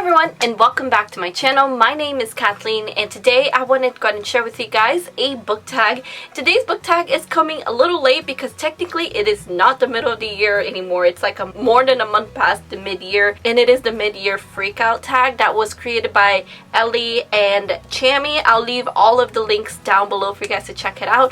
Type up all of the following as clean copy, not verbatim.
everyone, and welcome back to my channel. My name is Kathleen, and today I wanted to go ahead and share with you guys a book tag. Today's book tag is coming a little late because technically it is not the middle of the year anymore. It's like more than a month past the mid-year, and it is the mid-year freakout tag that was created by Ellie and Chammy. I'll leave all of the links down below for you guys to check it out.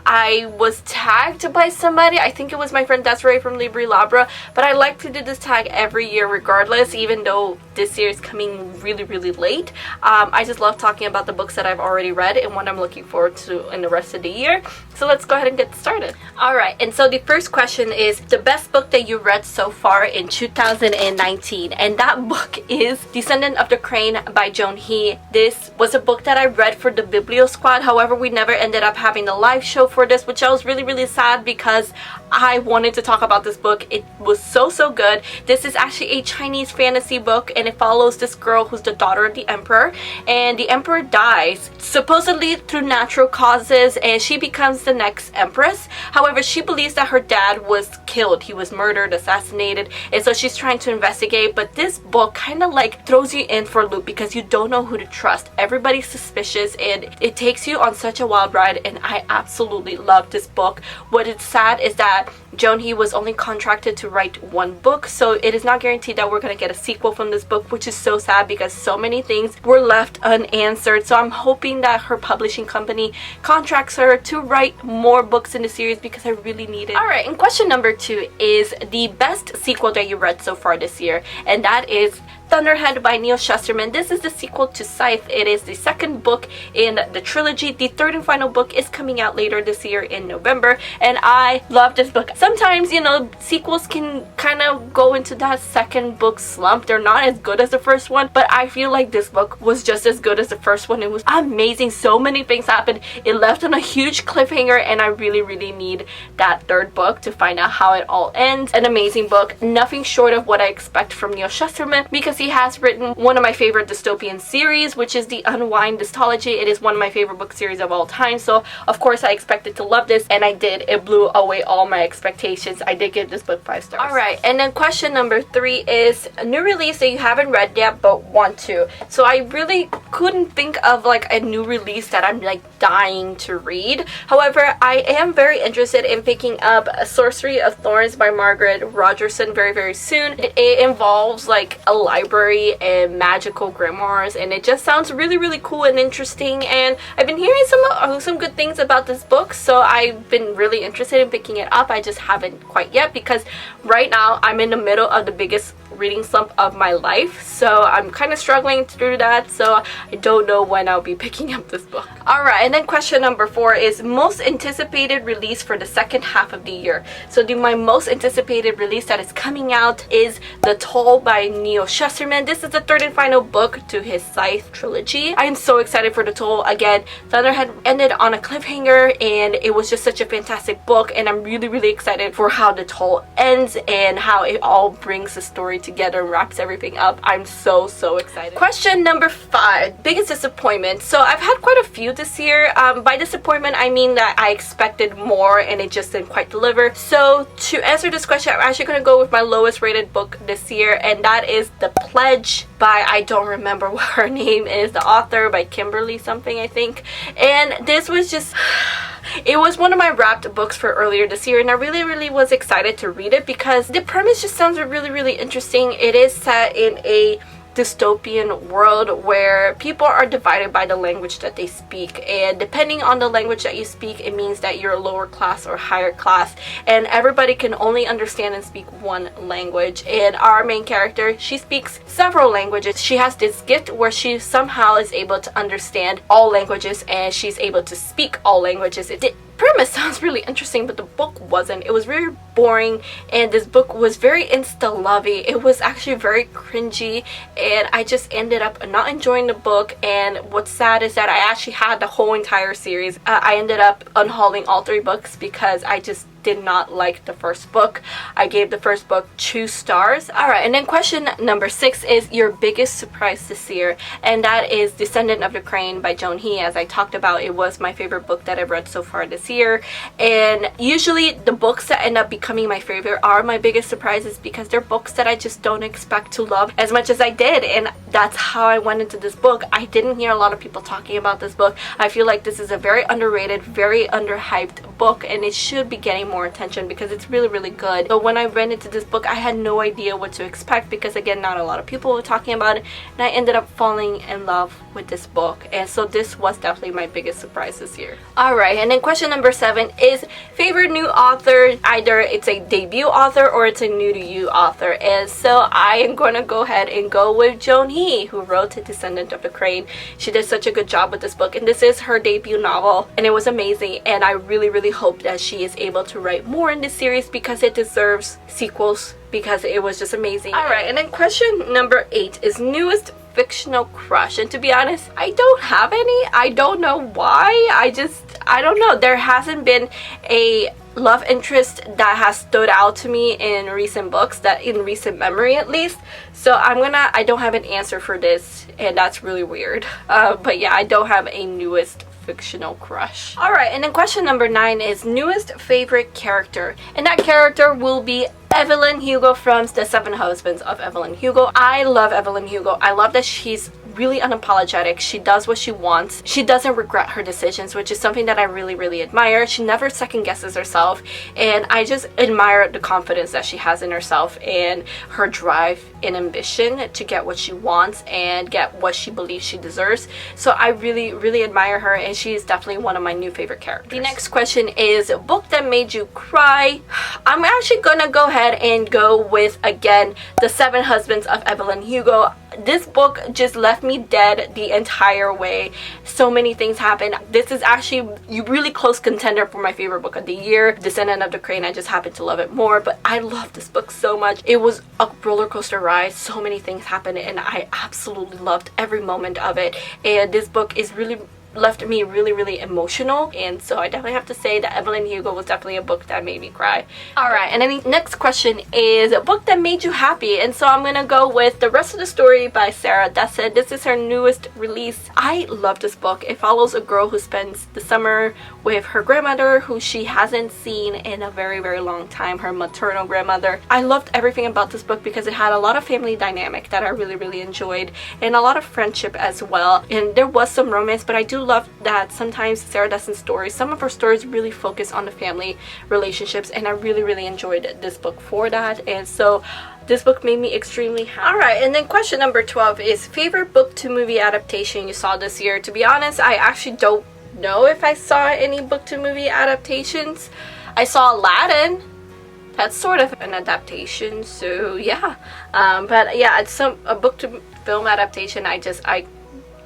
I was tagged by somebody, I think it was my friend Desiree from Libri Labra, but I like to do this tag every year regardless, even though this year is coming really late. I just love talking about the books that I've already read and what I'm looking forward to in the rest of the year. So let's go ahead and get started. Alright, and so the first question is the best book that you read so far in 2019, and that book is Descendant of the Crane by Joan He. This was a book that I read for the Biblio Squad, however we never ended up having a live show for this, which I was really sad because I wanted to talk about this book. It was so good. This is actually a Chinese fantasy book, and it follows this girl who's the daughter of the emperor, and the emperor dies supposedly through natural causes and she becomes the next empress. However, she believes that her dad was killed. He was murdered, assassinated, and so she's trying to investigate. But this book kind of like throws you in for a loop because you don't know who to trust. Everybody's suspicious and it takes you on such a wild ride, and I absolutely love this book. What is sad is that Joan He was only contracted to write one book, so it is not guaranteed that we're going to get a sequel from this book, which is so sad because so many things were left unanswered. So I'm hoping that her publishing company contracts her to write more books in the series because I really need it. Alright, and question number 2 is the best sequel that you read so far this year, and that is Thunderhead by Neil Shusterman. This is the sequel to Scythe. It is the second book in the trilogy. The third and final book is coming out later this year in November, and I love this book. Sometimes, you know, sequels can kind of go into that second book slump. They're not as good as the first one, but I feel like this book was just as good as the first one. It was amazing. So many things happened. It left on a huge cliffhanger, and I really need that third book to find out how it all ends. An amazing book. Nothing short of what I expect from Neil Shusterman, because he has written one of my favorite dystopian series, which is the Unwind Dystology. It is one of my favorite book series of all time, so of course I expected to love this, and I did. It blew away all my expectations. I did give this book 5 stars. Alright, and then question number 3 is a new release that you haven't read yet but want to. So I really couldn't think of like a new release that I'm like dying to read. However, I am very interested in picking up Sorcery of Thorns by Margaret Rogerson very soon. It involves like a library and magical grimoires, and it just sounds really cool and interesting, and I've been hearing some good things about this book, so I've been really interested in picking it up. I just haven't quite yet because right now I'm in the middle of the biggest reading slump of my life, so I'm kind of struggling to do that, so I don't know when I'll be picking up this book. Alright, and then question number 4 is most anticipated release for the second half of the year. So my most anticipated release that is coming out is The Toll by Neil Shusterman. This is the third and final book to his Scythe trilogy. I am so excited for The Toll. Again, Thunderhead ended on a cliffhanger, and it was just such a fantastic book, and I'm really excited for how The Toll ends and how it all brings the story together and wraps everything up. I'm so excited. Question number 5, biggest disappointment. So I've had quite a few this year. By disappointment, I mean that I expected more and it just didn't quite deliver. So to answer this question, I'm actually going to go with my lowest rated book this year, and that is The Pledge by, I don't remember what her name is, the author, by Kimberly something, I think. And this was just... it was one of my wrapped books for earlier this year, and I really was excited to read it because the premise just sounds really interesting. It is set in a dystopian world where people are divided by the language that they speak, and depending on the language that you speak, it means that you're lower class or higher class, and everybody can only understand and speak one language. And our main character, she speaks several languages. She has this gift where she somehow is able to understand all languages, and she's able to speak all languages. The premise sounds really interesting, but the book wasn't. It was very boring, and this book was very insta-lovey. It was actually very cringy, and I just ended up not enjoying the book. And what's sad is that I actually had the whole entire series. I ended up unhauling all 3 books because I just did not like the first book. I gave the first book 2 stars. Alright, and then question number 6 is your biggest surprise this year, and that is Descendant of the Crane by Joan He. As I talked about, it was my favorite book that I've read so far this year, and usually the books that end up becoming my favorite are my biggest surprises because they're books that I just don't expect to love as much as I did, and that's how I went into this book. I didn't hear a lot of people talking about this book. I feel like this is a very underrated, very underhyped book, and it should be getting more attention because it's really, really good. So when I read into this book, I had no idea what to expect because, again, not a lot of people were talking about it, and I ended up falling in love with this book, and so this was definitely my biggest surprise this year. Alright, and then question number 7 is favorite new author. Either it's a debut author or it's a new to you author, and so I am going to go ahead and go with Joan He, who wrote Descendant of the Crane. She did such a good job with this book, and this is her debut novel, and it was amazing, and I really, really hope that she is able to write more in this series because it deserves sequels because it was just amazing. Alright, and then question number 8 is newest fictional crush, and to be honest, I don't have any. I don't know why. I don't know. There hasn't been a love interest that has stood out to me in recent books, that in recent memory at least. So I don't have an answer for this, and that's really weird. But yeah, I don't have a newest fictional crush. Alright, and then question number 9 is newest favorite character, and that character will be Evelyn Hugo from The 7 Husbands of Evelyn Hugo. I love Evelyn Hugo. I love that she's really unapologetic. She does what she wants. She doesn't regret her decisions, which is something that I really, really admire. She never second guesses herself, and I just admire the confidence that she has in herself and her drive and ambition to get what she wants and get what she believes she deserves. So I really, really admire her, and she is definitely one of my new favorite characters. The next question is a book that made you cry. I'm actually gonna go ahead and go with, again, The 7 Husbands of Evelyn Hugo. This book just left me dead the entire way. So many things happened. This is actually a really close contender for my favorite book of the year. Descendant of the Crane, I just happen to love it more, but I love this book so much. It was a roller coaster ride. So many things happened, and I absolutely loved every moment of it. And this book is really left me really, really emotional, and so I definitely have to say that Evelyn Hugo was definitely a book that made me cry. Alright, and then the next question is a book that made you happy, and so I'm gonna go with The Rest of the Story by Sarah Dessed. This is her newest release. I love this book. It follows a girl who spends the summer with her grandmother, who she hasn't seen in a very, very long time, her maternal grandmother. I loved everything about this book because it had a lot of family dynamic that I really, really enjoyed, and a lot of friendship as well, and there was some romance, but I do love that sometimes Sarah Dessen's stories, some of her stories really focus on the family relationships, and I really, really enjoyed this book for that, and so this book made me extremely happy. Alright, and then question number 12 is favorite book to movie adaptation you saw this year. To be honest, I actually don't know if I saw any book to movie adaptations. I saw Aladdin. That's sort of an adaptation, so yeah. But yeah, it's a book to film adaptation. I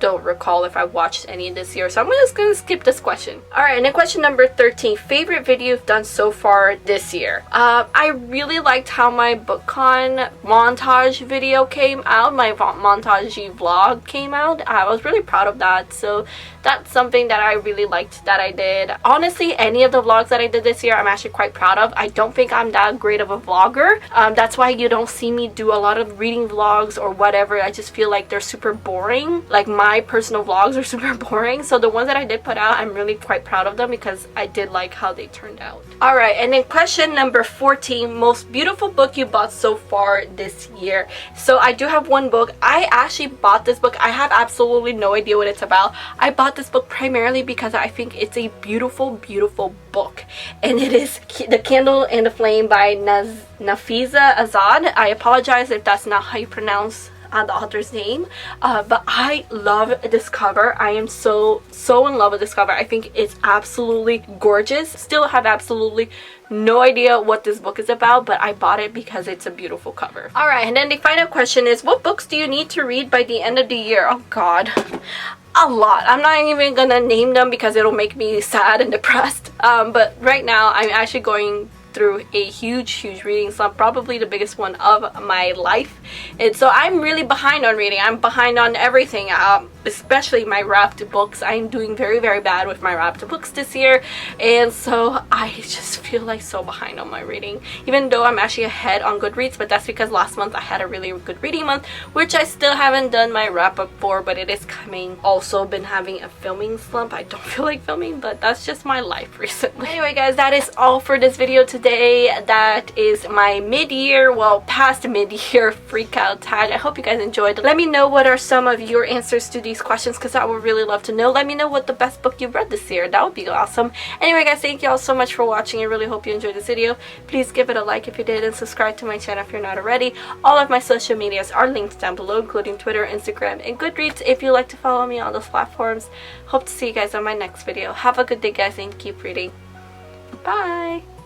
don't recall if I watched any this year, so I'm just gonna skip this question. Alright, and then question number 13, favorite video you've done so far this year. I really liked how my BookCon montage video came out, my montage vlog came out. I was really proud of that, so that's something that I really liked that I did. Honestly, any of the vlogs that I did this year, I'm actually quite proud of. I don't think I'm that great of a vlogger. That's why you don't see me do a lot of reading vlogs or whatever. I just feel like they're super boring. Like, my personal vlogs are super boring. So the ones that I did put out, I'm really quite proud of them because I did like how they turned out. Alright, and then question number 14, most beautiful book you bought so far this year. So I do have one book. I actually bought this book. I have absolutely no idea what it's about. I bought this book primarily because I think it's a beautiful, beautiful book, and it is The Candle and the Flame by Nafiza Azad. I apologize if that's not how you pronounce the author's name, but I love this cover. I am so in love with this cover. I think it's absolutely gorgeous. Still have absolutely no idea what this book is about, but I bought it because it's a beautiful cover. Alright, and then the final question is, what books do you need to read by the end of the year? Oh god, a lot. I'm not even gonna name them because it'll make me sad and depressed, but right now I'm actually going through a huge reading slump, probably the biggest one of my life, and so I'm really behind on reading. I'm behind on everything. especially my wrapped books. I'm doing very bad with my wrapped books this year, and so I just feel like so behind on my reading, even though I'm actually ahead on Goodreads, but that's because last month I had a really good reading month, which I still haven't done my wrap up for, but it is coming. Also been having a filming slump. I don't feel like filming, but that's just my life recently. Anyway guys, that is all for this video today. That is my mid-year, well, past mid-year freak out tag. I hope you guys enjoyed. Let me know what are some of your answers to these questions, because I would really love to know. Let me know what the best book you've read this year. That would be awesome. Anyway guys, thank you all so much for watching. I really hope you enjoyed this video. Please give it a like if you did, and subscribe to my channel if you're not already. All of my social medias are linked down below, including Twitter, Instagram, and Goodreads if you like to follow me on those platforms. Hope to see you guys on my next video. Have a good day guys, and keep reading. Bye!